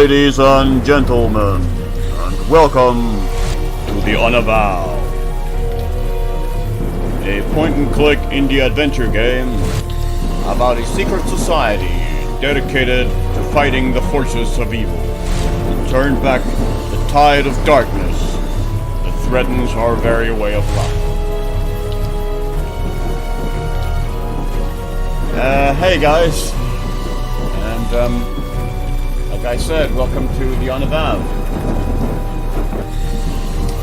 Ladies and gentlemen, and welcome to the Unavowed, a point-and-click indie adventure game about a secret society dedicated to fighting the forces of evil, to turn back the tide of darkness that threatens our very way of life. Hey guys, and like I said, welcome to the Unavowed.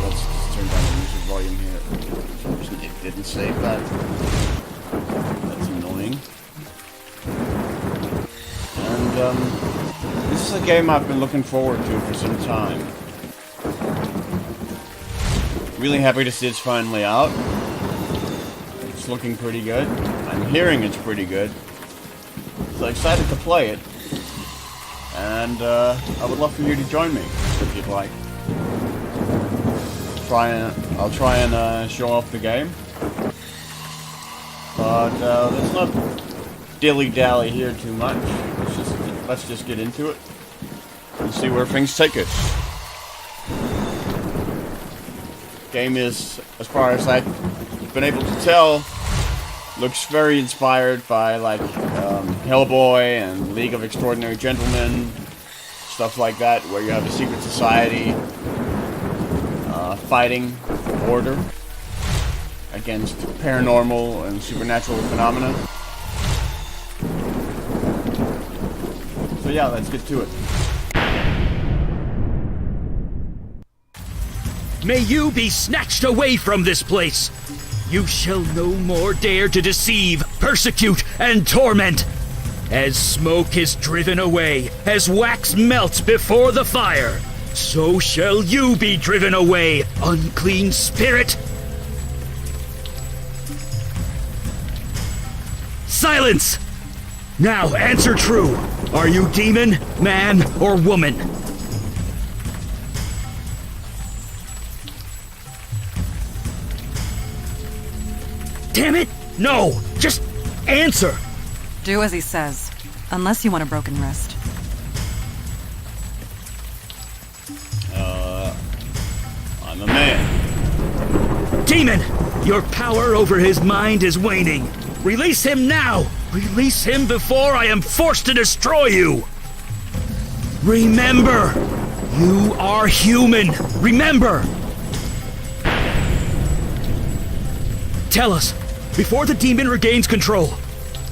Let's just turn down the music volume here. It didn't save that. That's annoying. And this is a game I've been looking forward to for some time. Really happy to see it's finally out. It's looking pretty good. I'm hearing it's pretty good. So excited to play it. And I would love for you to join me if you'd like. I'll try and show off the game. But let's not dilly-dally here too much. Let's just get into it and see where things take us. Game is, as far as I've been able to tell, looks very inspired by like Hellboy and League of Extraordinary Gentlemen, stuff like that, where you have a secret society fighting order against paranormal and supernatural phenomena. So yeah, let's get to it. May you be snatched away from this place. You shall no more dare to deceive, persecute, and torment. As smoke is driven away, as wax melts before the fire, so shall you be driven away, unclean spirit. Silence! Now answer true. Are you demon, man, or woman? Damn it! No! Just answer! Do as he says, unless you want a broken wrist. I'm a man. Demon! Your power over his mind is waning. Release him now! Release him before I am forced to destroy you! Remember! You are human! Remember! Tell us, before the demon regains control,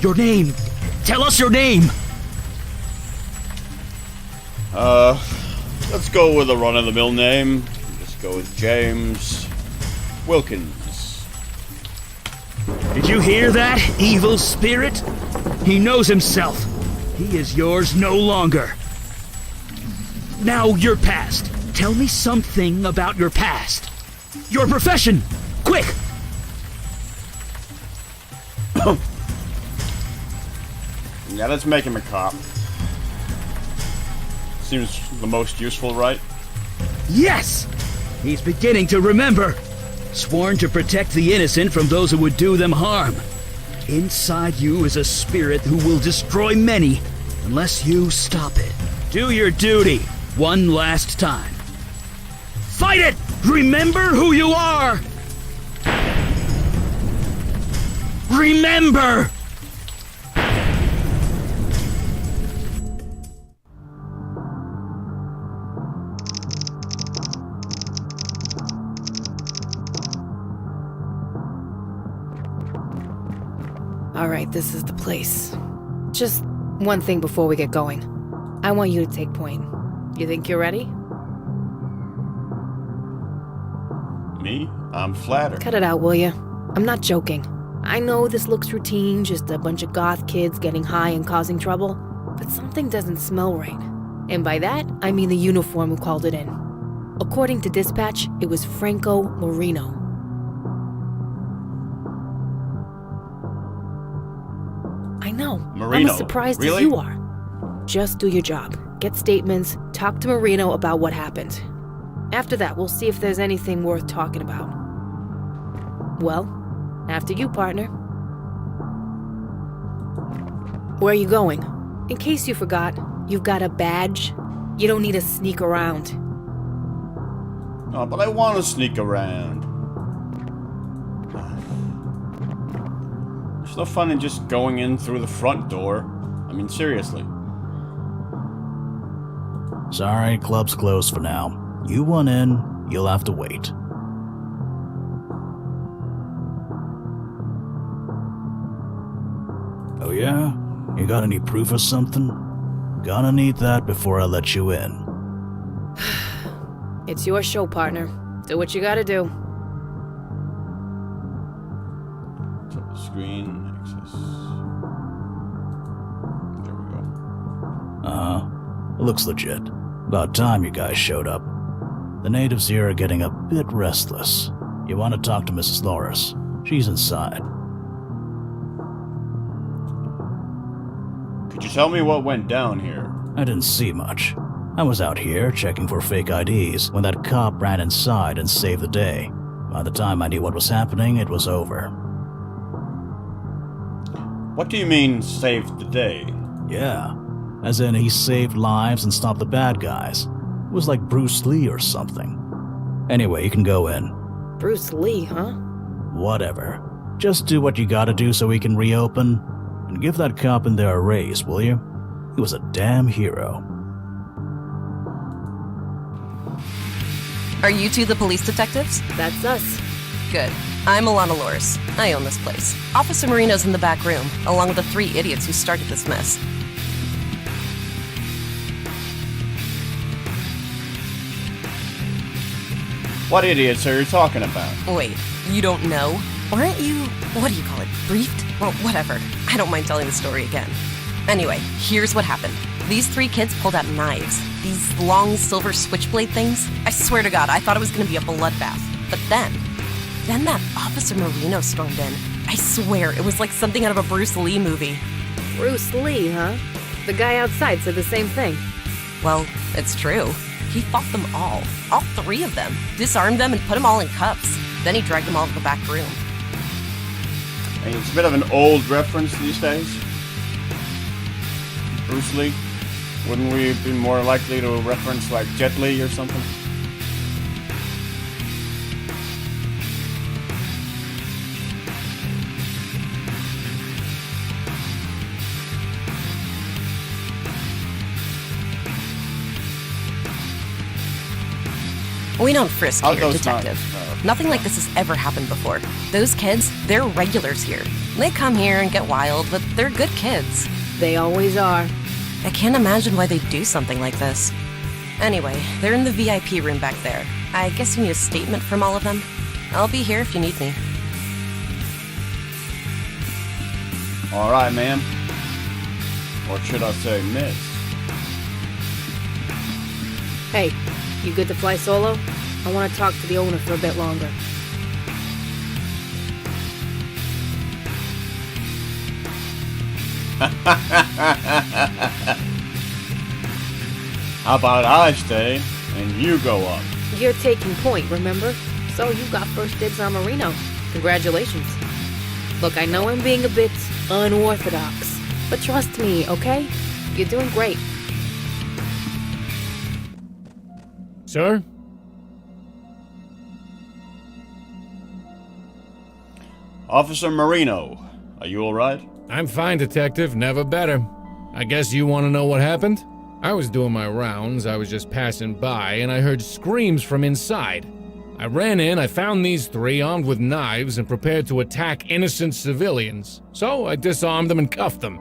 your name. Tell us your name! Let's go with a run-of-the-mill name. Let's go with James Wilkins. Did you hear that, evil spirit? He knows himself. He is yours no longer. Now, your past. Tell me something about your past. Your profession! Quick! Yeah, let's make him a cop. Seems the most useful, right? Yes! He's beginning to remember. Sworn to protect the innocent from those who would do them harm. Inside you is a spirit who will destroy many unless you stop it. Do your duty one last time. Fight it! Remember who you are! Remember! Alright, this is the place. Just one thing before we get going. I want you to take point. You think you're ready? Me? I'm flattered. Cut it out, will you? I'm not joking. I know this looks routine, just a bunch of goth kids getting high and causing trouble, but something doesn't smell right. And by that, I mean the uniform who called it in. According to dispatch, it was Franco Marino. I know. Marino? I'm as surprised Really? as you are. Just do your job. Get statements, talk to Marino about what happened. After that, we'll see if there's anything worth talking about. Well, after you, partner. Where are you going? In case you forgot, you've got a badge You don't need to sneak around. Oh, but I want to sneak around. There's no fun in just going in through the front door. I mean, seriously. Sorry, club's closed for now. You want in, you'll have to wait. Oh yeah? You got any proof or something? Gonna need that before I let you in. It's your show, partner. Do what you gotta do. Screen access. There we go. It looks legit. About time you guys showed up. The natives here are getting a bit restless. You want to talk to Mrs. Loris. She's inside. Could you tell me what went down here? I didn't see much. I was out here checking for fake IDs when that cop ran inside and saved the day. By the time I knew what was happening, it was over. What do you mean, saved the day? Yeah, as in he saved lives and stopped the bad guys. It was like Bruce Lee or something. Anyway, you can go in. Bruce Lee, huh? Whatever. Just do what you gotta do so we can reopen. And give that cop in there a raise, will you? He was a damn hero. Are you two the police detectives? That's us. Good. I'm Alana Loris. I own this place. Officer Marino's in the back room, along with the 3 idiots who started this mess. What idiots are you talking about? Wait, you don't know? Aren't you, what do you call it, briefed? Well, whatever. I don't mind telling the story again. Anyway, here's what happened. These 3 kids pulled out knives. These long silver switchblade things. I swear to God, I thought it was gonna be a bloodbath. But then that Officer Marino stormed in. I swear, it was like something out of a Bruce Lee movie. Bruce Lee, huh? The guy outside said the same thing. Well, it's true. He fought them all 3 of them, disarmed them and put them all in cuffs. Then he dragged them all to the back room. I mean, it's a bit of an old reference these days. Bruce Lee? Wouldn't we be more likely to reference like Jet Li or something? We don't frisk How'd here, those detective. not- Nothing like this has ever happened before. Those kids, they're regulars here. They come here and get wild, but they're good kids. They always are. I can't imagine why they'd do something like this. Anyway, they're in the VIP room back there. I guess you need a statement from all of them. I'll be here if you need me. All right, ma'am. Or should I say, miss? Hey, you good to fly solo? I want to talk to the owner for a bit longer. How about I stay and you go up? You're taking point, remember? So you got first dibs on Marino. Congratulations. Look, I know I'm being a bit unorthodox, but trust me, okay? You're doing great. Sir? Officer Marino, are you alright? I'm fine, Detective. Never better. I guess you want to know what happened? I was doing my rounds, I was just passing by, and I heard screams from inside. I ran in, I found these 3 armed with knives and prepared to attack innocent civilians. So I disarmed them and cuffed them.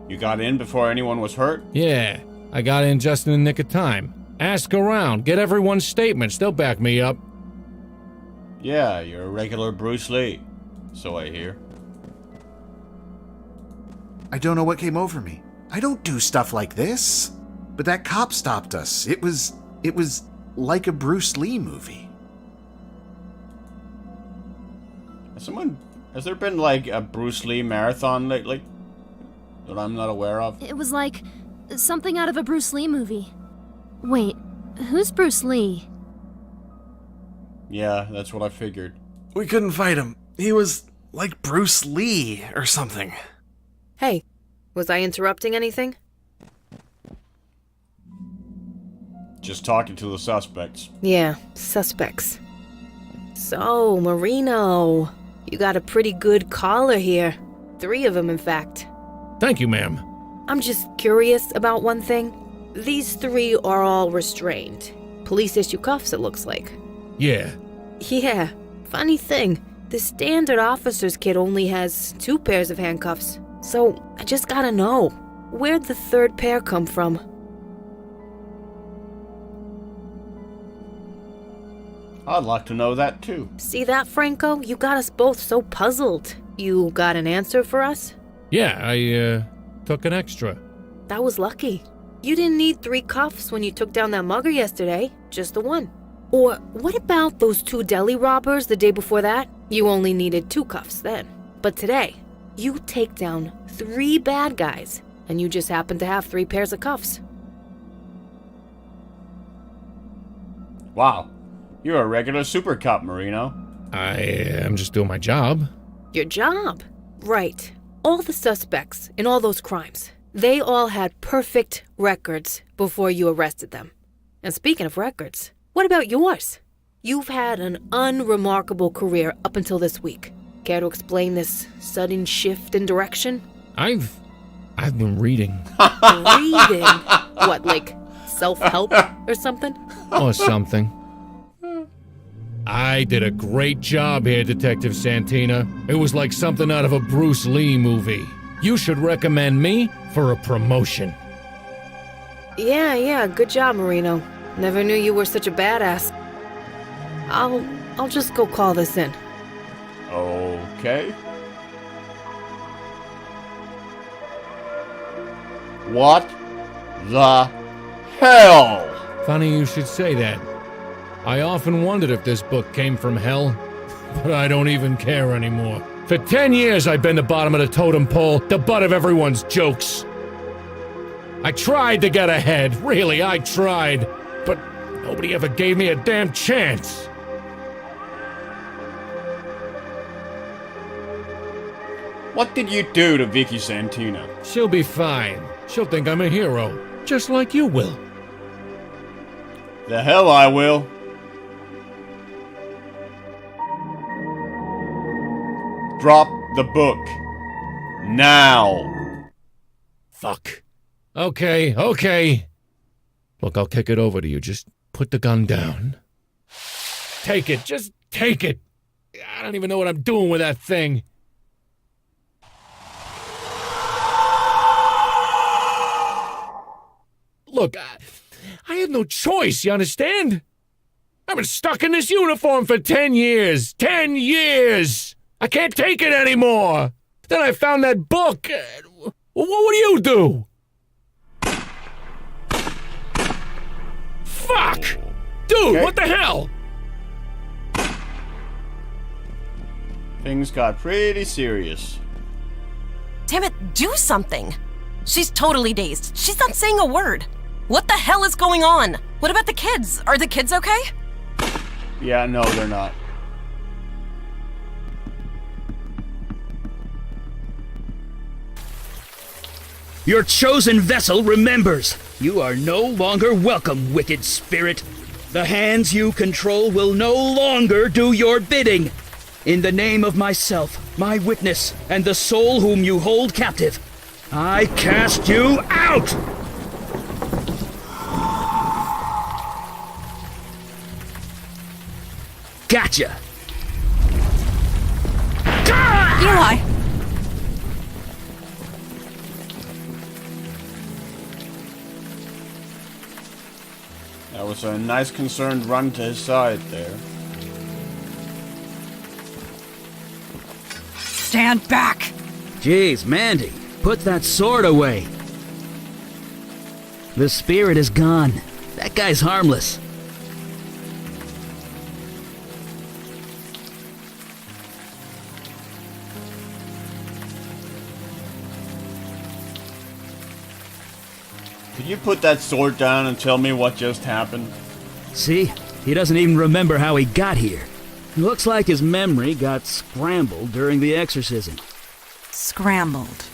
You got in before anyone was hurt? Yeah, I got in just in the nick of time. Ask around, get everyone's statements, they'll back me up. Yeah, you're a regular Bruce Lee. So I hear. I don't know what came over me. I don't do stuff like this. But that cop stopped us. It was like a Bruce Lee movie. Has there been like a Bruce Lee marathon lately? That I'm not aware of? It was like something out of a Bruce Lee movie. Wait, who's Bruce Lee? Yeah, that's what I figured. We couldn't fight him. He was like Bruce Lee or something. Hey, was I interrupting anything? Just talking to the suspects. Yeah, suspects. So, Marino, you got a pretty good caller here. 3 of them, in fact. Thank you, ma'am. I'm just curious about one thing. These 3 are all restrained. Police issue cuffs, it looks like. Yeah. Yeah, funny thing. The standard officer's kit only has 2 pairs of handcuffs. So, I just gotta know, where'd the 3rd pair come from? I'd like to know that too. See that, Franco? You got us both so puzzled. You got an answer for us? Yeah, I took an extra. That was lucky. You didn't need 3 cuffs when you took down that mugger yesterday, just the 1. Or what about those 2 deli robbers the day before that? You only needed 2 cuffs then. But today, you take down 3 bad guys, and you just happen to have 3 pairs of cuffs. Wow. You're a regular super cop, Marino. I am just doing my job. Your job? Right. All the suspects in all those crimes, they all had perfect records before you arrested them. And speaking of records, what about yours? You've had an unremarkable career up until this week. Care to explain this sudden shift in direction? I've been reading. Reading? What, like self-help or something? Or something. I did a great job here, Detective Santina. It was like something out of a Bruce Lee movie. You should recommend me for a promotion. Yeah, good job, Marino. Never knew you were such a badass. I'll just go call this in. Okay. What the hell? Funny you should say that. I often wondered if this book came from hell, but I don't even care anymore. For 10 years I've been the bottom of the totem pole, the butt of everyone's jokes. I tried to get ahead, really, I tried, but nobody ever gave me a damn chance. What did you do to Vicky Santina? She'll be fine. She'll think I'm a hero, just like you will. The hell I will. Drop the book. Now. Fuck. Okay. Look, I'll kick it over to you. Just put the gun down. Take it. Just take it. I don't even know what I'm doing with that thing. Look, I had no choice, you understand? I've been stuck in this uniform for 10 years. 10 years! I can't take it anymore! Then I found that book. What do you do? Fuck! Dude, Okay. what the hell? Things got pretty serious. Damn it, do something! She's totally dazed. She's not saying a word. What the hell is going on? What about the kids? Are the kids okay? Yeah, no, they're not. Your chosen vessel remembers. You are no longer welcome, wicked spirit. The hands you control will no longer do your bidding. In the name of myself, my witness, and the soul whom you hold captive, I cast you out! Gotcha! Eli! That was a nice concerned run to his side there. Stand back! Jeez, Mandy, put that sword away. The spirit is gone. That guy's harmless. Could you put that sword down and tell me what just happened? See? He doesn't even remember how he got here. Looks like his memory got scrambled during the exorcism. Scrambled.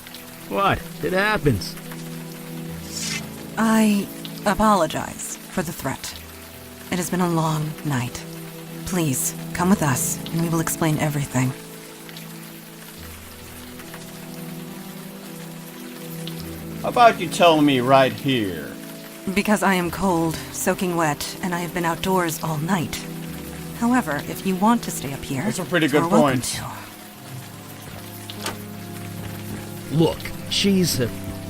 What? It happens. I apologize for the threat. It has been a long night. Please, come with us, and we will explain everything. How about you tell me right here? Because I am cold, soaking wet, and I have been outdoors all night. However, if you want to stay up here, That's a pretty good you're welcome point. to. Look,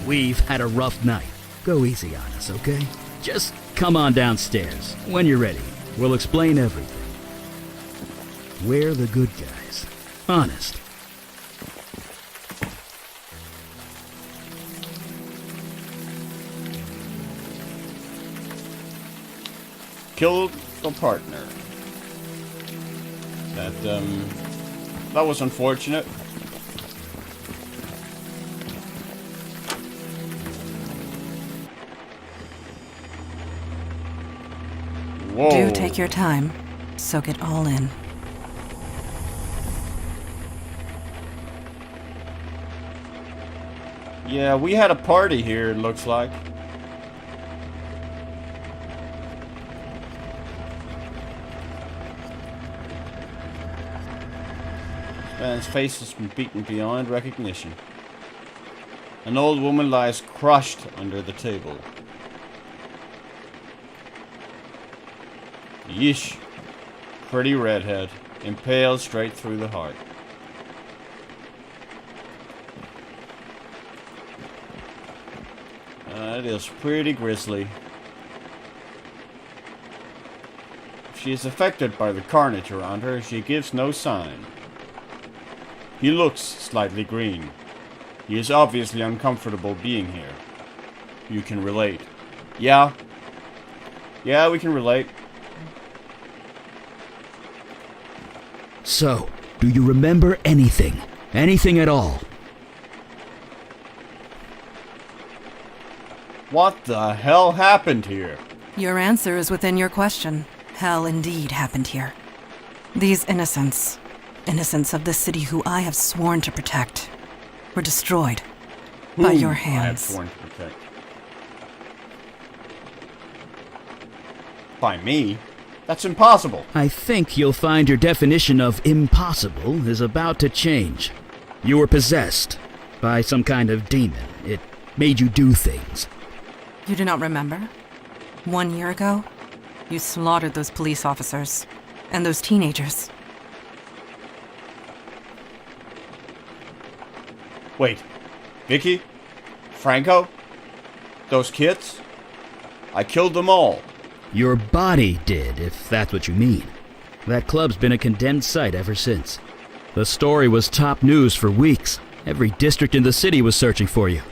we've had a rough night. Go easy on us, okay? Just come on downstairs. When you're ready, we'll explain everything. We're the good guys. Honest. Killed a partner. That was unfortunate. Whoa. Do take your time. Soak it all in. Yeah, we had a party here, it looks like. This man's face has been beaten beyond recognition. An old woman lies crushed under the table. Yeesh. Pretty redhead, impaled straight through the heart. That is pretty grisly. If she is affected by the carnage around her, she gives no sign. He looks slightly green. He is obviously uncomfortable being here. You can relate. Yeah, we can relate. So, do you remember anything? Anything at all? What the hell happened here? Your answer is within your question. Hell indeed happened here. These innocents of the city who I have sworn to protect, were destroyed by Whom your I have hands. sworn to protect. By me? That's impossible. I think you'll find your definition of impossible is about to change. You were possessed by some kind of demon. It made you do things. You do not remember? 1 year ago, you slaughtered those police officers and those teenagers. Wait, Vicky? Franco? Those kids? I killed them all. Your body did, if that's what you mean. That club's been a condemned site ever since. The story was top news for weeks. Every district in the city was searching for you.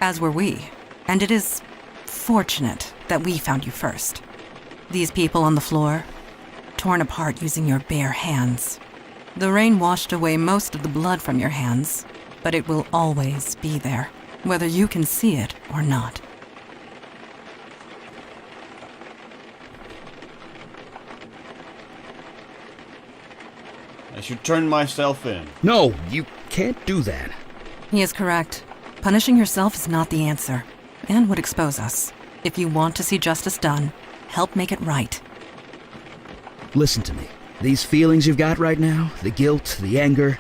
As were we. And it is fortunate that we found you first. These people on the floor, torn apart using your bare hands. The rain washed away most of the blood from your hands, but it will always be there, whether you can see it or not. I should turn myself in. No, you can't do that. He is correct. Punishing yourself is not the answer, and would expose us. If you want to see justice done, help make it right. Listen to me. These feelings you've got right now, the guilt, the anger,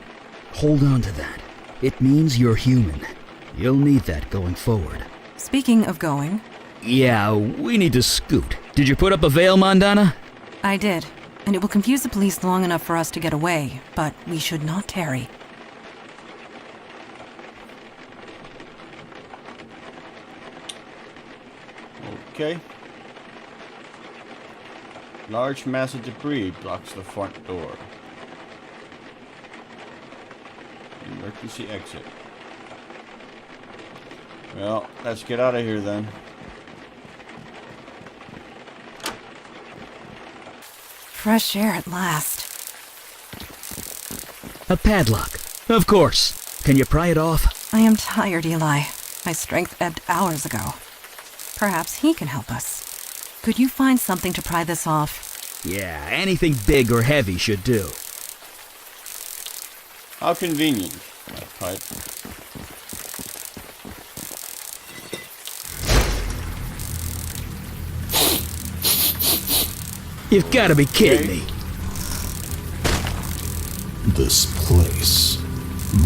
hold on to that. It means you're human. You'll need that going forward. Speaking of going, Yeah, we need to scoot. Did you put up a veil, Mondana? I did, and it will confuse the police long enough for us to get away, but we should not tarry. Okay. Large mass of debris blocks the front door. Emergency exit. Well, let's get out of here then. Fresh air at last. A padlock. Of course. Can you pry it off? I am tired, Eli. My strength ebbed hours ago. Perhaps he can help us. Could you find something to pry this off? Yeah, anything big or heavy should do. How convenient, that pipe. You've got to be kidding me. This place,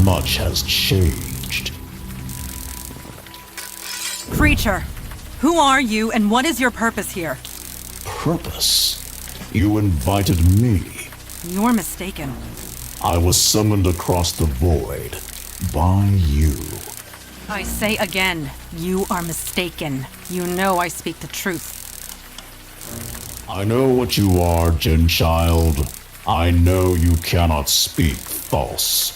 much has changed. Creature, who are you and what is your purpose here? Purpose? You invited me. You're mistaken. I was summoned across the void by you. I say again, you are mistaken. You know I speak the truth. I know what you are, Jin Child. I know you cannot speak false.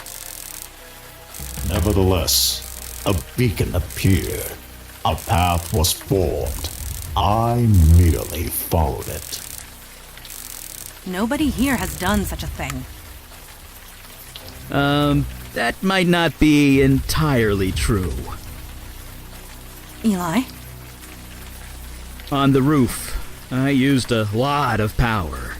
Nevertheless, a beacon appeared. A path was formed. I merely followed it. Nobody here has done such a thing. That might not be entirely true. Eli? On the roof, I used a lot of power.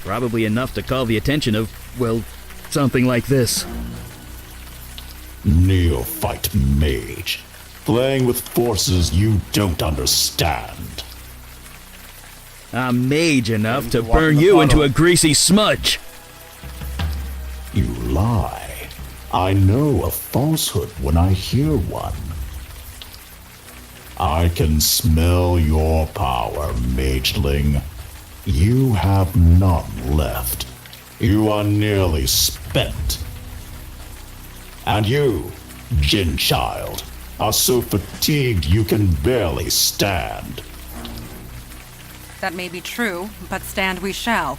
Probably enough to call the attention of, well, something like this. Neophyte mage, playing with forces you don't understand. I'm mage enough to burn you into a greasy smudge. You lie. I know a falsehood when I hear one. I can smell your power, mageling. You have none left. You are nearly spent. And you, Jin Child, are so fatigued you can barely stand. That may be true, but stand we shall.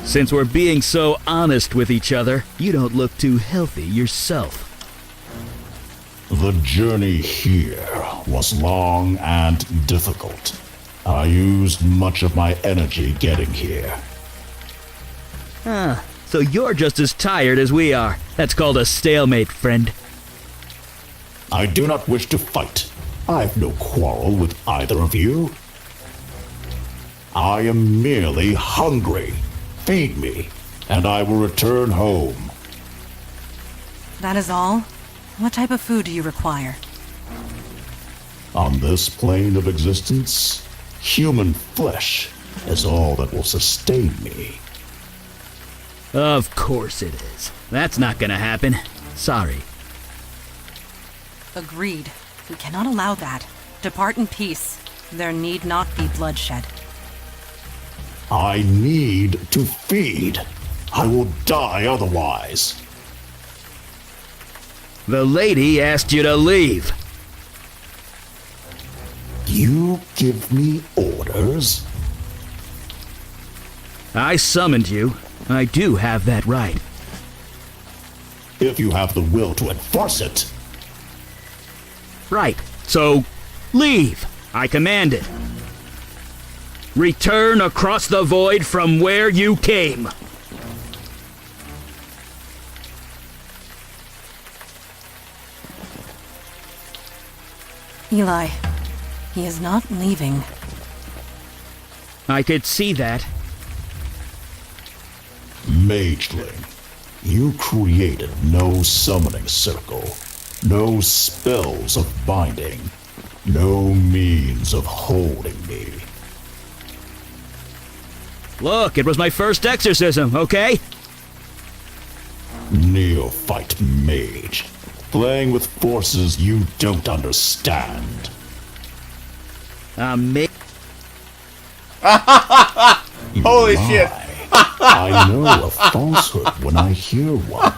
Since we're being so honest with each other, you don't look too healthy yourself. The journey here was long and difficult. I used much of my energy getting here. So you're just as tired as we are. That's called a stalemate, friend. I do not wish to fight. I've no quarrel with either of you. I am merely hungry. Feed me, and I will return home. That is all? What type of food do you require? On this plane of existence, human flesh is all that will sustain me. Of course it is. That's not gonna happen. Sorry. Agreed. We cannot allow that. Depart in peace. There need not be bloodshed. I need to feed. I will die otherwise. The lady asked you to leave. You give me orders? I summoned you. I do have that right. If you have the will to enforce it. Right. So, leave. I command it. Return across the void from where you came. Eli, he is not leaving. I could see that. Mageling, you created no summoning circle, no spells of binding, no means of holding me. Look, it was my first exorcism, okay? Neophyte mage, playing with forces you don't understand. Holy shit. I know a falsehood when I hear one.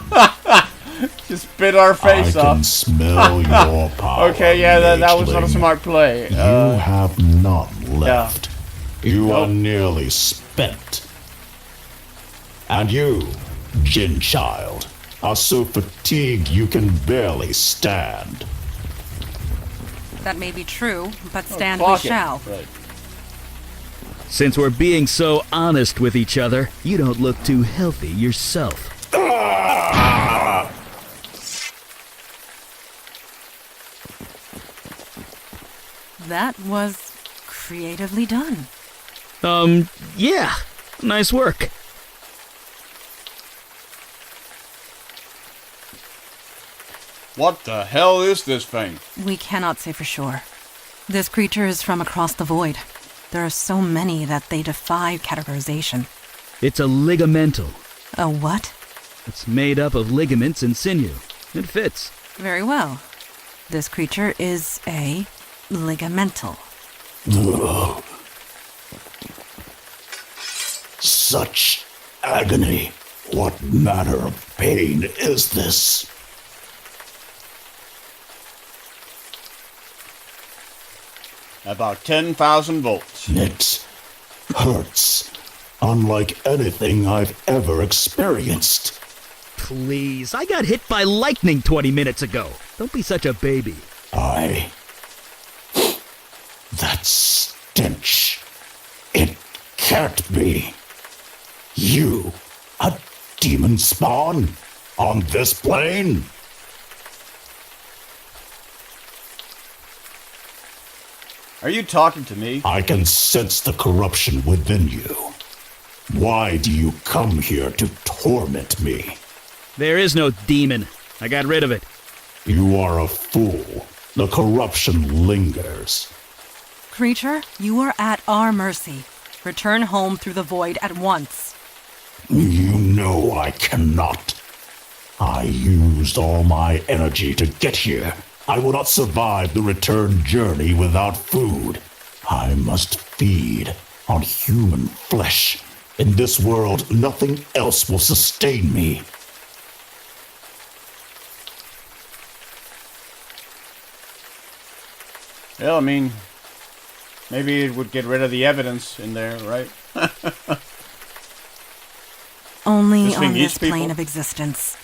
Just bit our face I off. can smell your power. Okay, yeah, that was not a mageling. smart play. You have none left. You Nope. are nearly spent. And you, Jin Child, are so fatigued you can barely stand. That may be true, but stand Fuck we it. shall. Right. Since we're being so honest with each other, you don't look too healthy yourself. That was creatively done. Yeah. Nice work. What the hell is this thing? We cannot say for sure. This creature is from across the void. There are so many that they defy categorization. It's a ligamental. A what? It's made up of ligaments and sinew. It fits. Very well. This creature is a ligamental. Ugh. Such agony. What manner of pain is this? About 10,000 volts. It hurts, unlike anything I've ever experienced. Please, I got hit by lightning 20 minutes ago. Don't be such a baby. That stench. It can't be. You, a demon spawn, on this plane? Are you talking to me? I can sense the corruption within you. Why do you come here to torment me? There is no demon. I got rid of it. You are a fool. The corruption lingers. Creature, you are at our mercy. Return home through the void at once. You know I cannot. I used all my energy to get here. I will not survive the return journey without food. I must feed on human flesh. In this world, nothing else will sustain me. Well, I mean, maybe it would get rid of the evidence in there, right? Only This thing on eats this plane people? of existence.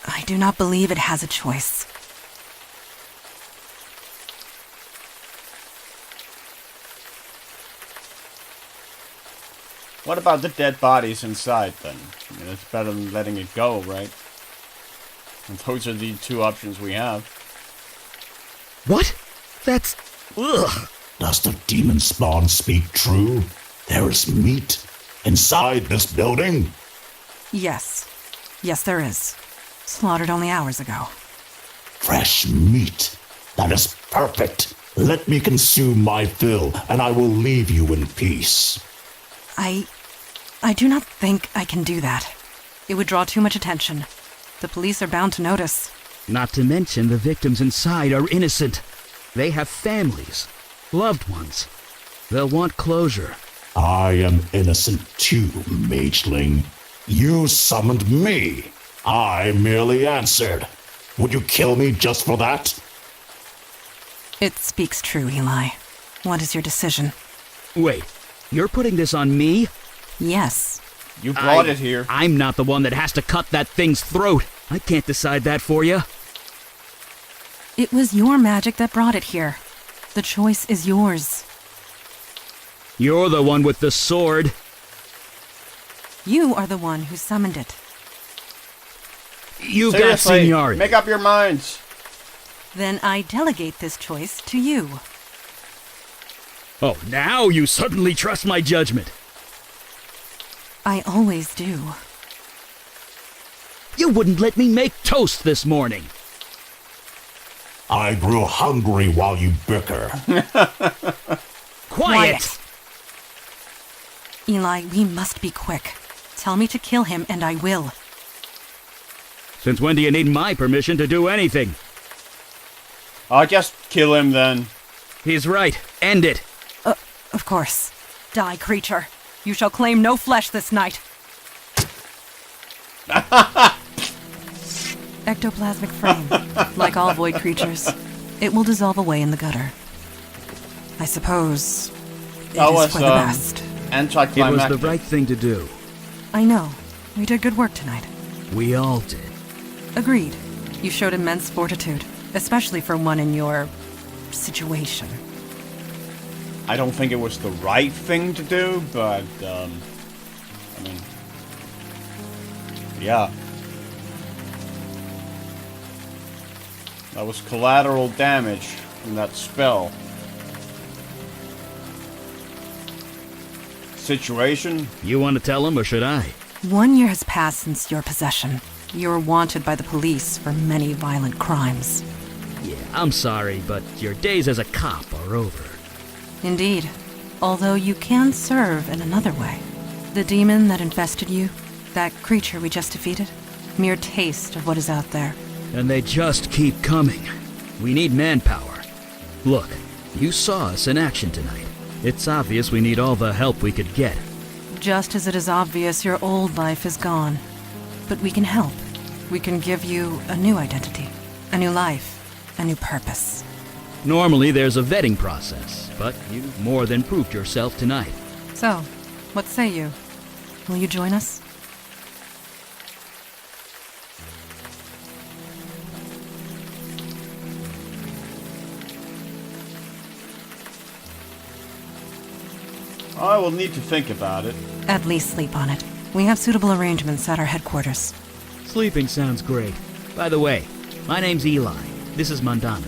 I do not believe it has a choice. What about the dead bodies inside, then? I mean, it's better than letting it go, right? And those are the two options we have. What? That's... Ugh. Does the demon spawn speak true? There is meat inside this building? Yes. Yes, there is. Slaughtered only hours ago. Fresh meat. That is perfect. Let me consume my fill, and I will leave you in peace. I do not think I can do that. It would draw too much attention. The police are bound to notice. Not to mention the victims inside are innocent. They have families, loved ones. They'll want closure. I am innocent too, mageling. You summoned me. I merely answered. Would you kill me just for that? It speaks true, Eli. What is your decision? Wait, you're putting this on me? Yes. You brought it here. I'm not the one that has to cut that thing's throat. I can't decide that for you. It was your magic that brought it here. The choice is yours. You're the one with the sword. You are the one who summoned it. You've got Seriously, seniority. make up your minds. Then I delegate this choice to you. Oh, now you suddenly trust my judgment. I always do. You wouldn't let me make toast this morning. I grew hungry while you bicker. Quiet! Eli, we must be quick. Tell me to kill him and I will. Since when do you need my permission to do anything? I'll just kill him then. He's right. End it. Of course. Die, creature. You shall claim no flesh this night. Ectoplasmic frame. Like all void creatures, it will dissolve away in the gutter. I suppose it That is was for the best. It was anticlimactic. the right thing to do. I know. We did good work tonight. We all did. Agreed. You showed immense fortitude, especially for one in your situation. I don't think it was the right thing to do, but, I mean, yeah. That was collateral damage from that spell. Situation? You want to tell him, or should I? 1 year has passed since your possession. You're wanted by the police for many violent crimes. Yeah, I'm sorry, but your days as a cop are over. Indeed. Although you can serve in another way. The demon that infested you, that creature we just defeated, mere taste of what is out there. And they just keep coming. We need manpower. Look, you saw us in action tonight. It's obvious we need all the help we could get. Just as it is obvious your old life is gone. But we can help. We can give you a new identity, a new life, a new purpose. Normally there's a vetting process, but you more than proved yourself tonight. So, what say you? Will you join us? I will need to think about it. At least sleep on it. We have suitable arrangements at our headquarters. Sleeping sounds great. By the way, my name's Eli. This is Mandana.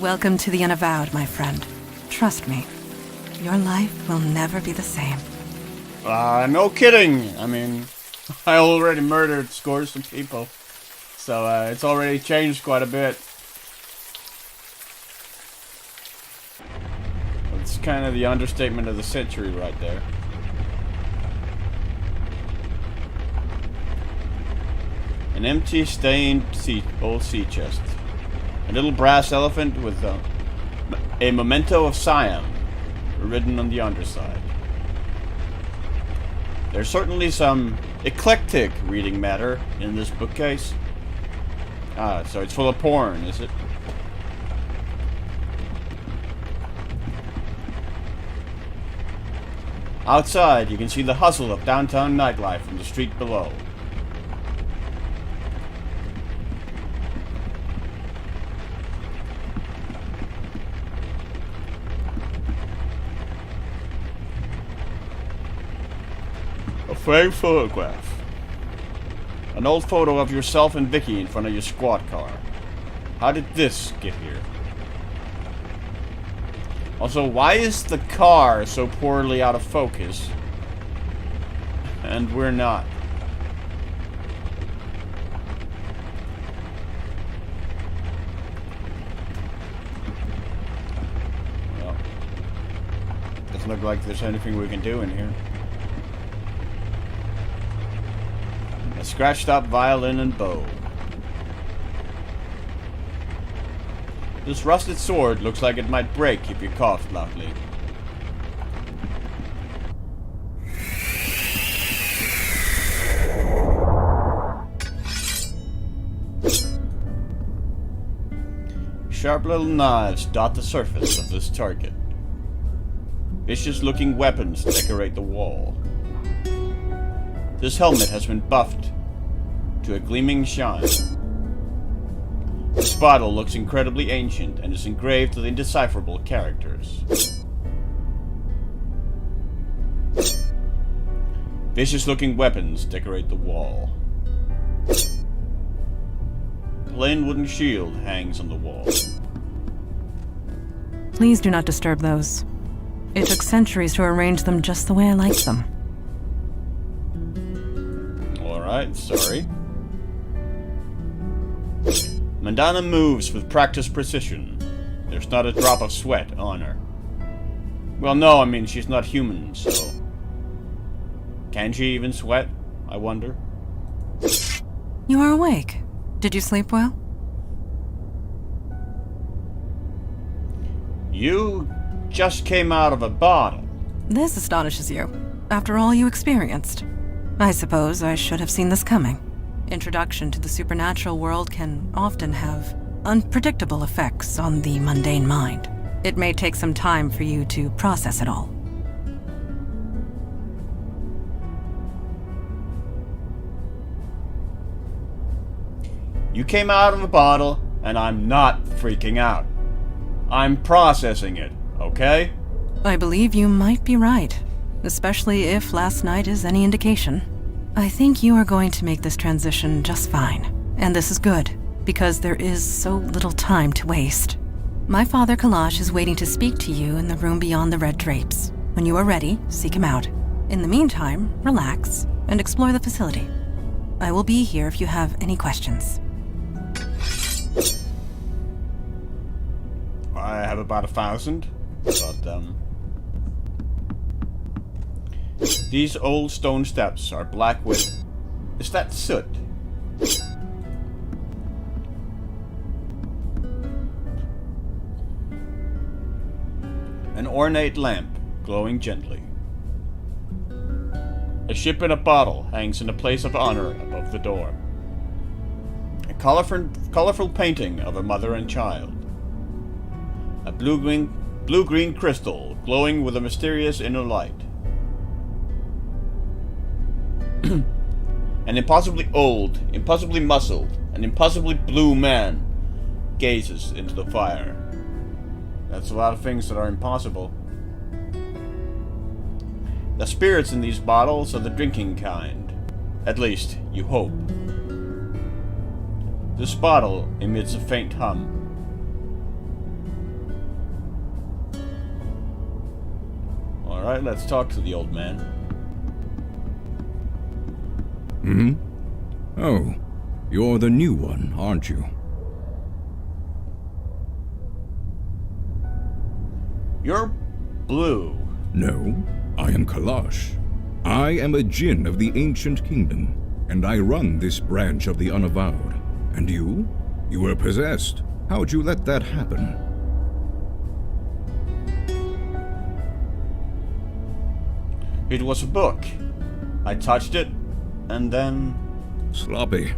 Welcome to the Unavowed, my friend. Trust me, your life will never be the same. No kidding. I mean, I already murdered scores of people. So, it's already changed quite a bit. It's kind of the understatement of the century right there. An empty, stained old sea chest. A little brass elephant with a memento of Siam written on the underside. There's certainly some eclectic reading matter in this bookcase. Ah, so it's full of porn, is it? Outside, you can see the hustle of downtown nightlife from the street below. A framed photograph. An old photo of yourself and Vicky in front of your squad car. How did this get here? Also, why is the car so poorly out of focus? And we're not. Well, doesn't look like there's anything we can do in here. A scratched up violin and bow. This rusted sword looks like it might break if you coughed loudly. Sharp little knives dot the surface of this target. Vicious looking weapons decorate the wall. This helmet has been buffed to a gleaming shine. This bottle looks incredibly ancient and is engraved with indecipherable characters. Vicious-looking weapons decorate the wall. A plain wooden shield hangs on the wall. Please do not disturb those. It took centuries to arrange them just the way I liked them. Alright, sorry. Mandana moves with practiced precision. There's not a drop of sweat on her. Well, no, I mean, she's not human, so... Can she even sweat, I wonder? You are awake. Did you sleep well? You just came out of a bottle. This astonishes you. After all you experienced. I suppose I should have seen this coming. Introduction to the supernatural world can often have unpredictable effects on the mundane mind. It may take some time for you to process it all. You came out of a bottle, and I'm not freaking out. I'm processing it, okay? I believe you might be right, especially if last night is any indication. I think you are going to make this transition just fine. And this is good, because there is so little time to waste. My father Kalash is waiting to speak to you in the room beyond the red drapes. When you are ready, seek him out. In the meantime, relax and explore the facility. I will be here if you have any questions. I have about 1,000, but, These old stone steps are black with... Is that soot? An ornate lamp glowing gently. A ship in a bottle hangs in a place of honor above the door. A colorful painting of a mother and child. A blue-green crystal glowing with a mysterious inner light. An impossibly old, impossibly muscled, and impossibly blue man gazes into the fire. That's a lot of things that are impossible. The spirits in these bottles are the drinking kind. At least, you hope. This bottle emits a faint hum. Alright, let's talk to the old man. Oh, you're the new one, aren't you? You're blue. No, I am Kalash. I am a djinn of the ancient kingdom, and I run this branch of the Unavowed. And you? You were possessed. How'd you let that happen? It was a book. I touched it, and then... Sloppy.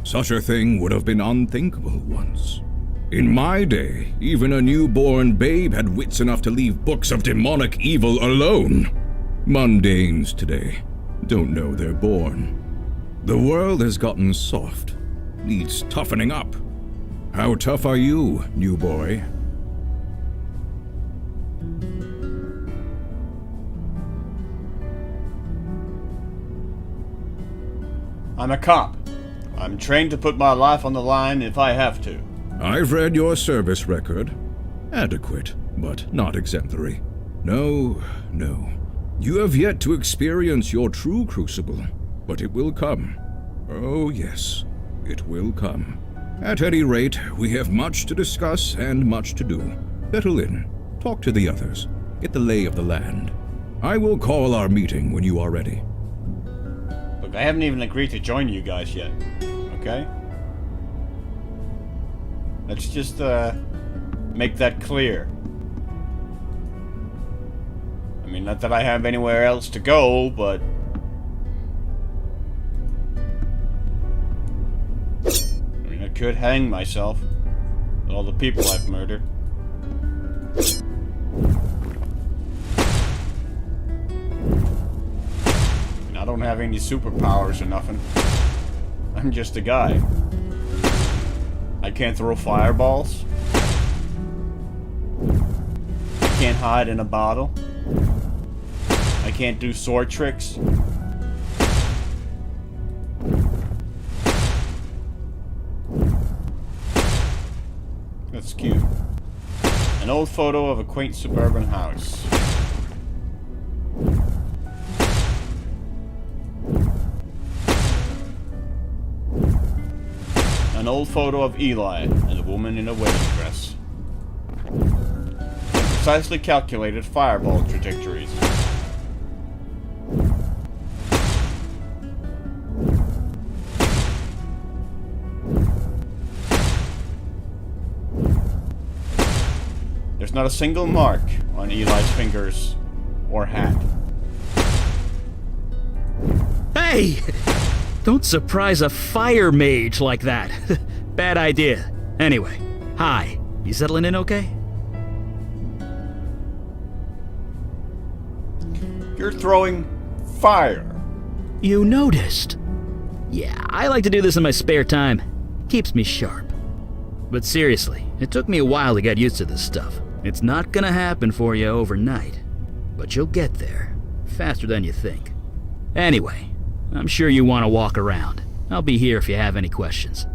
Such a thing would have been unthinkable once. In my day, even a newborn babe had wits enough to leave books of demonic evil alone. Mundanes today don't know they're born. The world has gotten soft, needs toughening up. How tough are you, new boy? I'm a cop. I'm trained to put my life on the line if I have to. I've read your service record. Adequate, but not exemplary. No. You have yet to experience your true crucible, but it will come. Oh yes, it will come. At any rate, we have much to discuss and much to do. Settle in, talk to the others, get the lay of the land. I will call our meeting when you are ready. Look, I haven't even agreed to join you guys yet, okay? Let's just, make that clear. I mean, not that I have anywhere else to go, but... I mean, I could hang myself with all the people I've murdered. And I don't have any superpowers or nothing. I'm just a guy. I can't throw fireballs. I can't hide in a bottle. I can't do sword tricks. That's cute. An old photo of a quaint suburban house. An old photo of Eli and a woman in a wedding dress. Precisely calculated fireball trajectories. There's not a single mark on Eli's fingers or hat. Hey! Don't surprise a fire mage like that. Bad idea. Anyway, hi. You settling in okay? You're throwing fire. You noticed? Yeah, I like to do this in my spare time. Keeps me sharp. But seriously, it took me a while to get used to this stuff. It's not gonna happen for you overnight. But you'll get there. Faster than you think. Anyway, I'm sure you want to walk around. I'll be here if you have any questions.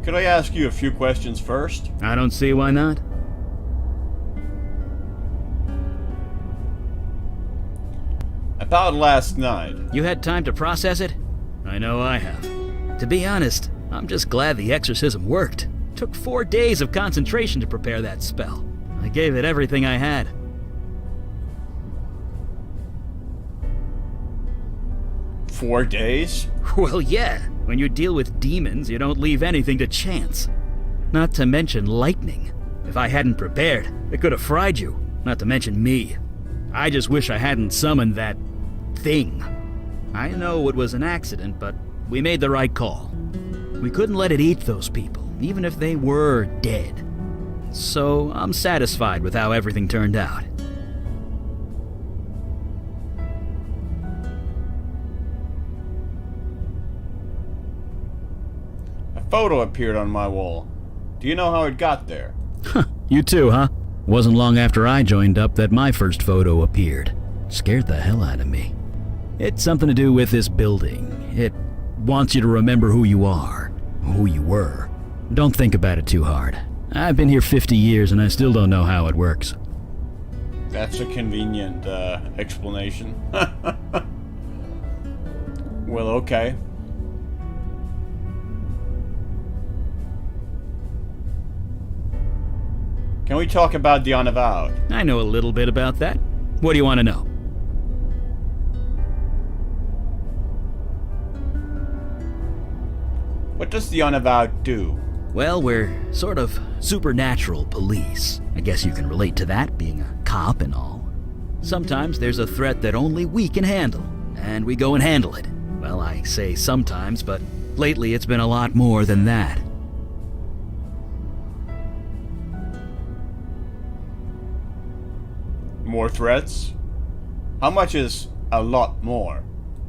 Could I ask you a few questions first? I don't see why not. About last night. You had time to process it? I know I have. To be honest, I'm just glad the exorcism worked. Took 4 days of concentration to prepare that spell. I gave it everything I had. 4 days? Well, yeah. When you deal with demons, you don't leave anything to chance. Not to mention lightning. If I hadn't prepared, it could have fried you. Not to mention me. I just wish I hadn't summoned that thing. I know it was an accident, but we made the right call. We couldn't let it eat those people, even if they were dead. So I'm satisfied with how everything turned out. A photo appeared on my wall. Do you know how it got there? You too, huh? Wasn't long after I joined up that my first photo appeared. Scared the hell out of me. It's something to do with this building. It wants you to remember who you are, who you were. Don't think about it too hard. I've been here 50 years and I still don't know how it works. That's a convenient explanation. Well, okay. Can we talk about the Unavowed? I know a little bit about that. What do you want to know? What does the Unavowed do? Well, we're sort of supernatural police. I guess you can relate to that, being a cop and all. Sometimes there's a threat that only we can handle, and we go and handle it. Well, I say sometimes, but lately it's been a lot more than that. More threats? How much is a lot more?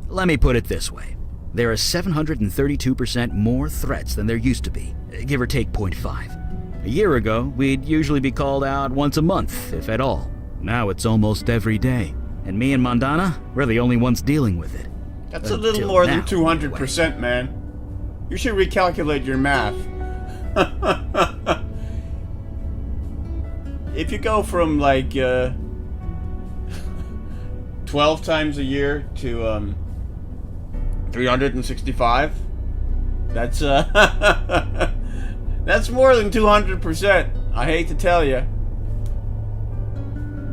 Let me put it this way. There are 732% more threats than there used to be, give or take 0.5. A year ago, we'd usually be called out once a month, if at all. Now it's almost every day. And me and Mandana, we're the only ones dealing with it. That's a little more than 200%, man. You should recalculate your math. If you go from like 12 times a year to 365, that's that's more than 200%. I hate to tell you.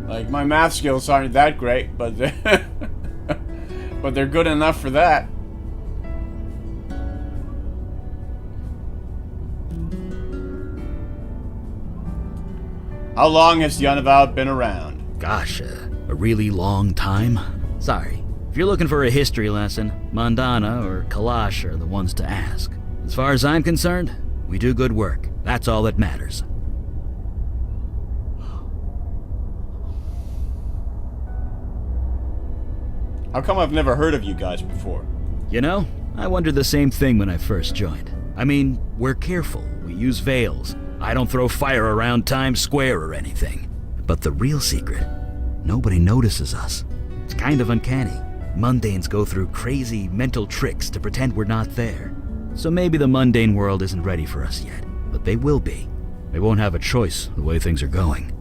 Like, my math skills aren't that great, but but they're good enough for that. How long has the Unavowed been around? Gosh, a really long time. Sorry. If you're looking for a history lesson, Mandana or Kalash are the ones to ask. As far as I'm concerned, we do good work. That's all that matters. How come I've never heard of you guys before? You know, I wondered the same thing when I first joined. I mean, we're careful. We use veils. I don't throw fire around Times Square or anything. But the real secret, nobody notices us. It's kind of uncanny. Mundanes go through crazy mental tricks to pretend we're not there. So maybe the mundane world isn't ready for us yet, but they will be. They won't have a choice the way things are going.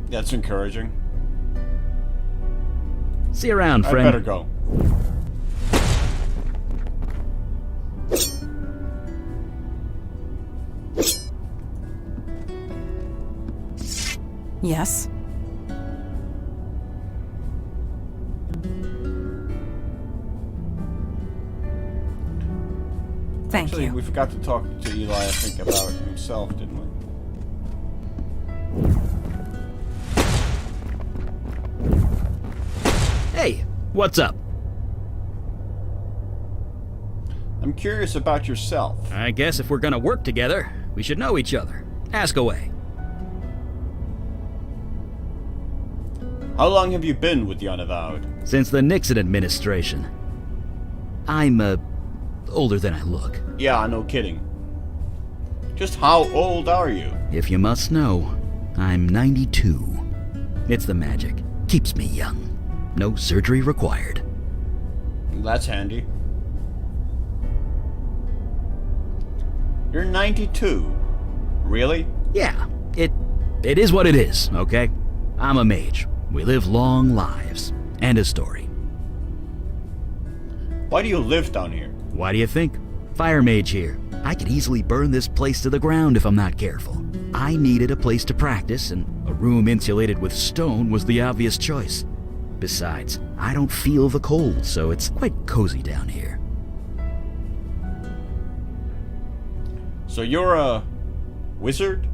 That's encouraging. See you around, friend. I better go. Yes? Thank Actually, you. we forgot to talk to Eli, I think, about himself, didn't we? Hey, what's up? I'm curious about yourself. I guess if we're gonna work together, we should know each other. Ask away. How long have you been with the Unavowed? Since the Nixon administration. I'm, older than I look. Yeah, no kidding. Just how old are you? If you must know, I'm 92. It's the magic. Keeps me young. No surgery required. That's handy. You're 92. Really? Yeah, it is what it is, okay? I'm a mage. We live long lives. End of story. Why do you live down here? Why do you think? Fire mage here. I could easily burn this place to the ground if I'm not careful. I needed a place to practice, and a room insulated with stone was the obvious choice. Besides, I don't feel the cold, so it's quite cozy down here. So you're a wizard?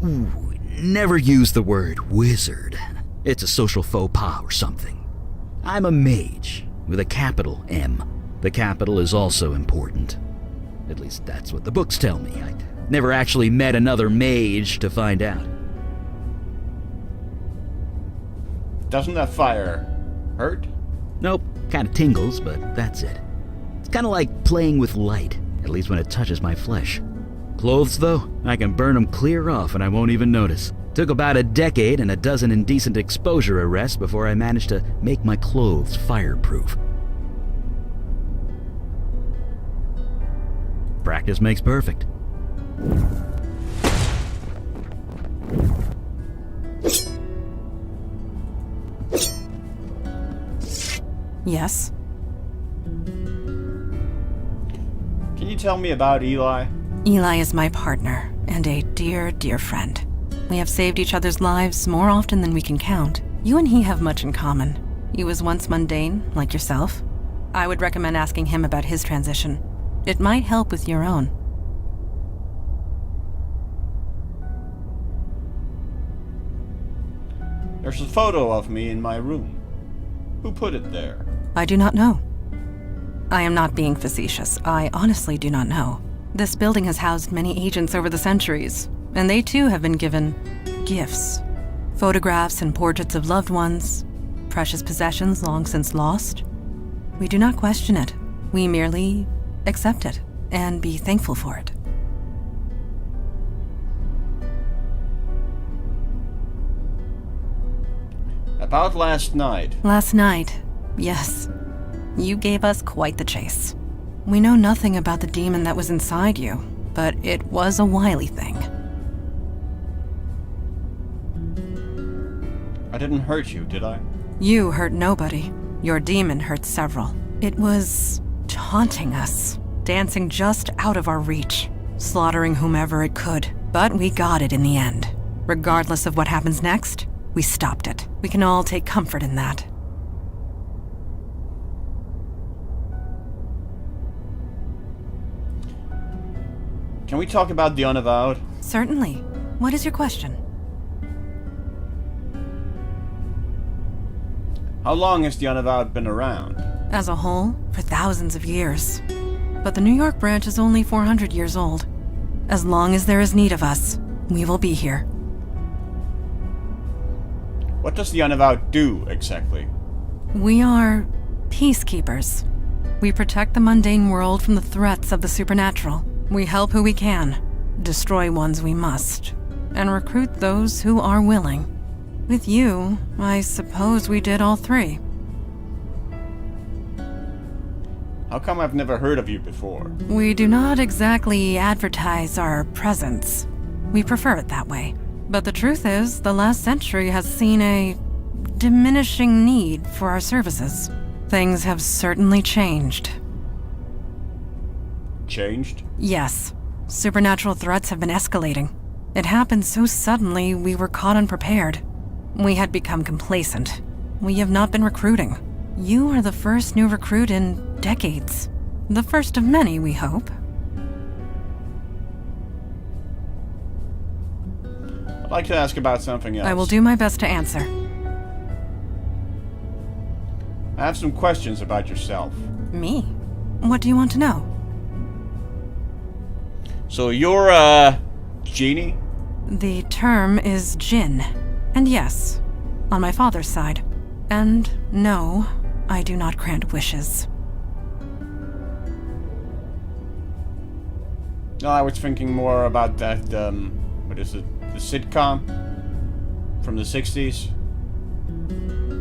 Ooh, never use the word wizard. It's a social faux pas or something. I'm a mage, with a capital M. The capital is also important. At least that's what the books tell me. I never actually met another mage to find out. Doesn't that fire hurt? Nope, kinda tingles, but that's it. It's kinda like playing with light, at least when it touches my flesh. Clothes, though, I can burn them clear off and I won't even notice. Took about a decade and a dozen indecent exposure arrests before I managed to make my clothes fireproof. Practice makes perfect. Yes? Can you tell me about Eli? Eli is my partner and a dear, dear friend. We have saved each other's lives more often than we can count. You and he have much in common. He was once mundane, like yourself. I would recommend asking him about his transition. It might help with your own. There's a photo of me in my room. Who put it there? I do not know. I am not being facetious. I honestly do not know. This building has housed many agents over the centuries, and they too have been given gifts. Photographs and portraits of loved ones, precious possessions long since lost. We do not question it. We merely accept it and be thankful for it. About last night. Last night, yes. You gave us quite the chase. We know nothing about the demon that was inside you, but it was a wily thing. I didn't hurt you, did I? You hurt nobody. Your demon hurt several. It was taunting us, dancing just out of our reach, slaughtering whomever it could. But we got it in the end. Regardless of what happens next, we stopped it. We can all take comfort in that. Can we talk about the Unavowed? Certainly. What is your question? How long has the Unavowed been around? As a whole, for thousands of years. But the New York branch is only 400 years old. As long as there is need of us, we will be here. What does the Unavowed do, exactly? We are peacekeepers. We protect the mundane world from the threats of the supernatural. We help who we can, destroy ones we must, and recruit those who are willing. With you, I suppose we did all three. How come I've never heard of you before? We do not exactly advertise our presence. We prefer it that way. But the truth is, the last century has seen a diminishing need for our services. Things have certainly changed. Changed? Yes. Supernatural threats have been escalating. It happened so suddenly we were caught unprepared. We had become complacent. We have not been recruiting. You are the first new recruit in decades. The first of many, we hope. I'd like to ask about something else. I will do my best to answer. I have some questions about yourself. Me? What do you want to know? So you're a genie? The term is Jinn. And yes, on my father's side. And no, I do not grant wishes. No, I was thinking more about that, what is it? The sitcom from the 60s?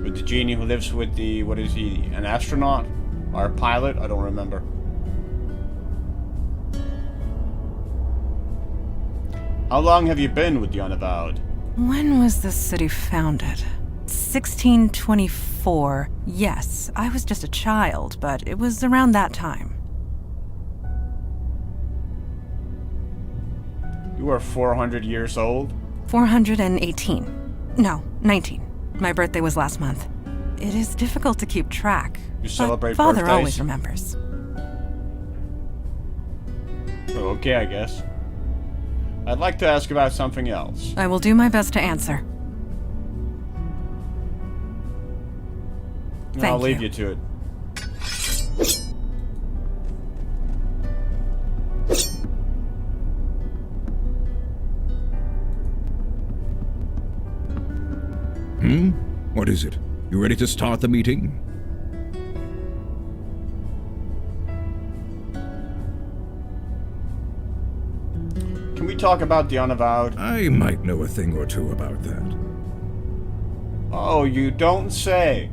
With the genie who lives with the, what is he, an astronaut? Or a pilot? I don't remember. How long have you been with the Unavowed? When was this city founded? 1624. Yes, I was just a child, but it was around that time. You are 400 years old? 418. No, 19. My birthday was last month. It is difficult to keep track. You celebrate but Father birthdays? always remembers. Okay, I guess. I'd like to ask about something else. I will do my best to answer. I'll Thank leave you. you to it. What is it? You ready to start the meeting? Can we talk about the Unavowed? I might know a thing or two about that. Oh, you don't say.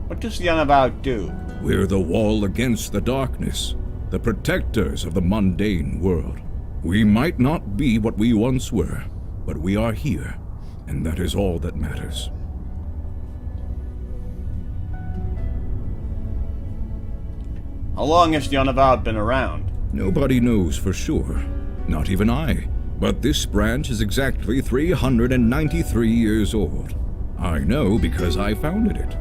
What does the Unavowed do? We're the wall against the darkness, the protectors of the mundane world. We might not be what we once were, but we are here, and that is all that matters. How long has the Unavowed been around? Nobody knows for sure, not even I. But this branch is exactly 393 years old. I know because I founded it.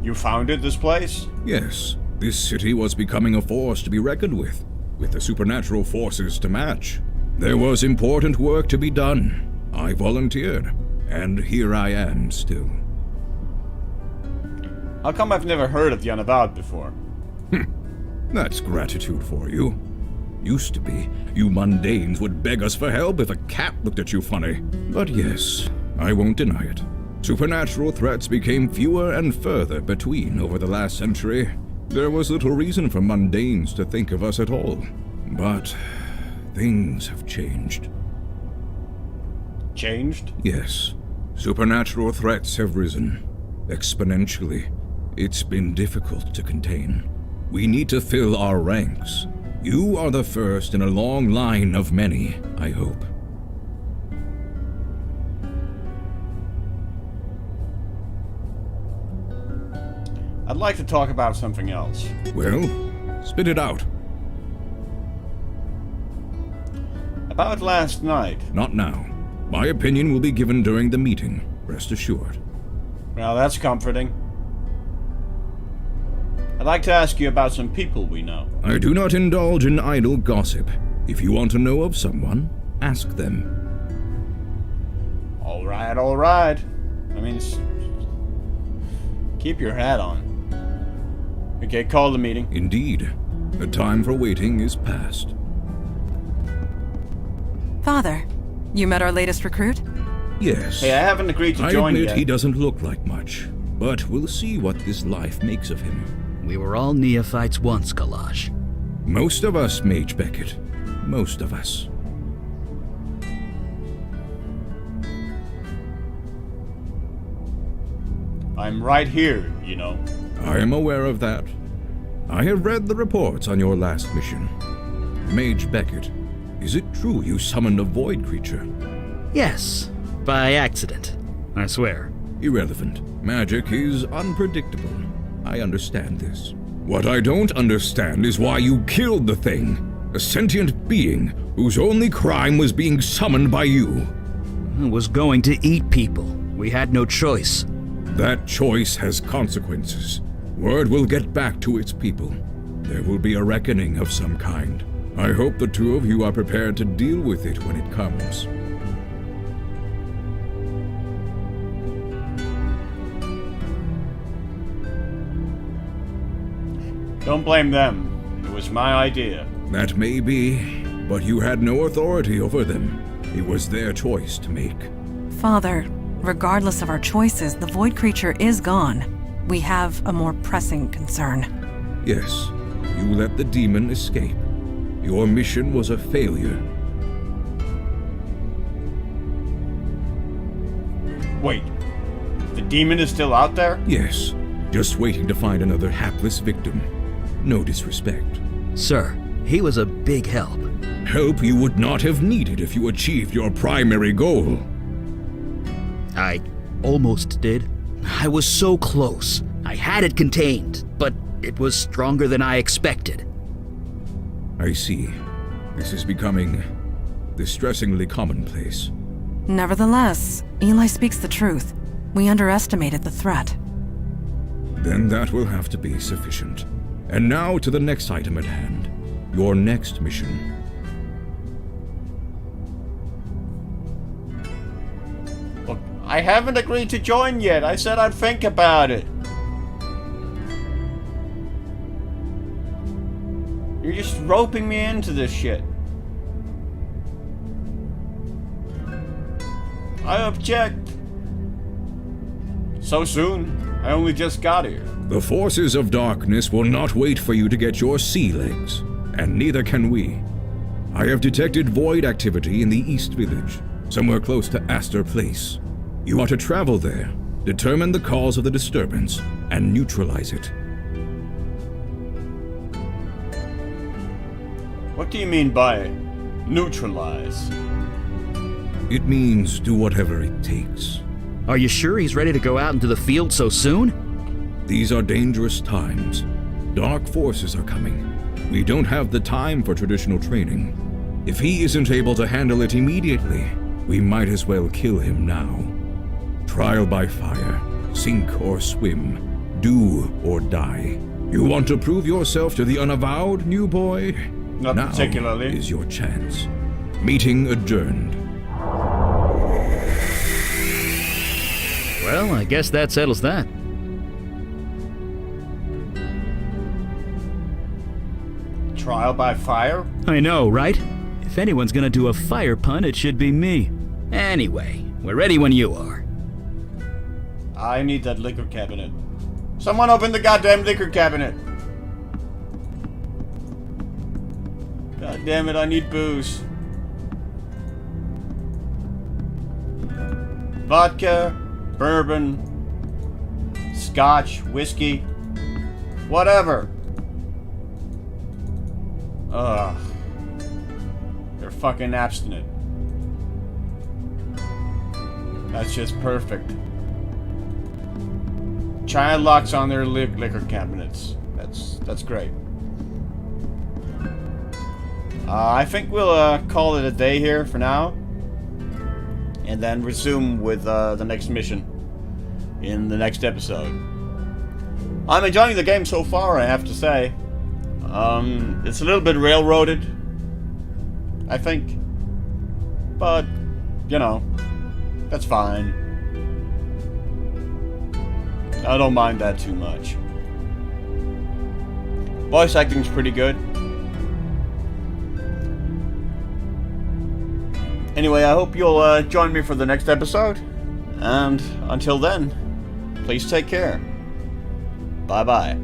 You founded this place? Yes, this city was becoming a force to be reckoned with the supernatural forces to match. There was important work to be done. I volunteered, and here I am still. How come I've never heard of the Unavowed before? That's gratitude for you. Used to be, you mundanes would beg us for help if a cat looked at you funny. But yes, I won't deny it. Supernatural threats became fewer and further between over the last century. There was little reason for mundanes to think of us at all. But things have changed. Changed? Yes, supernatural threats have risen exponentially. It's been difficult to contain. We need to fill our ranks. You are the first in a long line of many, I hope. I'd like to talk about something else. Well, spit it out. About last night. Not now. My opinion will be given during the meeting, rest assured. Well, that's comforting. I'd like to ask you about some people we know. I do not indulge in idle gossip. If you want to know of someone, ask them. All right. I mean, keep your hat on. Okay, call the meeting. Indeed. The time for waiting is past. Father, you met our latest recruit? Yes. Hey, I haven't agreed to join I admit yet. he doesn't look like much, but we'll see what this life makes of him. We were all neophytes once, Kalash. Most of us, Mage Beckett. Most of us. I'm right here, you know. I am aware of that. I have read the reports on your last mission. Mage Beckett, is it true you summoned a void creature? Yes, by accident, I swear. Irrelevant. Magic is unpredictable. I understand this. What I don't understand is why you killed the thing. A sentient being whose only crime was being summoned by you. It was going to eat people. We had no choice. That choice has consequences. Word will get back to its people. There will be a reckoning of some kind. I hope the two of you are prepared to deal with it when it comes. Don't blame them. It was my idea. That may be, but you had no authority over them. It was their choice to make. Father, regardless of our choices, the void creature is gone. We have a more pressing concern. Yes, you let the demon escape. Your mission was a failure. Wait, the demon is still out there? Yes, just waiting to find another hapless victim. No disrespect. Sir, he was a big help. Help you would not have needed if you achieved your primary goal. I almost did. I was so close. I had it contained, but it was stronger than I expected. I see. This is becoming distressingly commonplace. Nevertheless, Eli speaks the truth. We underestimated the threat. Then that will have to be sufficient. And now to the next item at hand. Your next mission. Look, I haven't agreed to join yet. I said I'd think about it. You're just roping me into this shit. I object. So soon? I only just got here. The forces of darkness will not wait for you to get your sea legs, and neither can we. I have detected void activity in the East Village, somewhere close to Astor Place. You are to travel there, determine the cause of the disturbance, and neutralize it. What do you mean by neutralize? It means do whatever it takes. Are you sure he's ready to go out into the field so soon? These are dangerous times. Dark forces are coming. We don't have the time for traditional training. If he isn't able to handle it immediately, we might as well kill him now. Trial by fire, sink or swim, do or die. You want to prove yourself to the Unavowed, new boy? Not now particularly. Is your chance. Meeting adjourned. Well, I guess that settles that. Trial by fire? I know, right? If anyone's gonna do a fire pun, it should be me. Anyway, we're ready when you are. I need that liquor cabinet. Someone open the goddamn liquor cabinet! God damn it, I need booze. Vodka, bourbon, scotch, whiskey, whatever. Ugh. They're fucking abstinent. That's just perfect. Child locks on their liquor cabinets. That's great. I think we'll call it a day here for now, and then resume with the next mission in the next episode. I'm enjoying the game so far, I have to say. It's a little bit railroaded, I think, but you know, that's fine. I don't mind that too much. Voice acting's pretty good. Anyway, I hope you'll join me for the next episode. And until then, please take care. Bye-bye.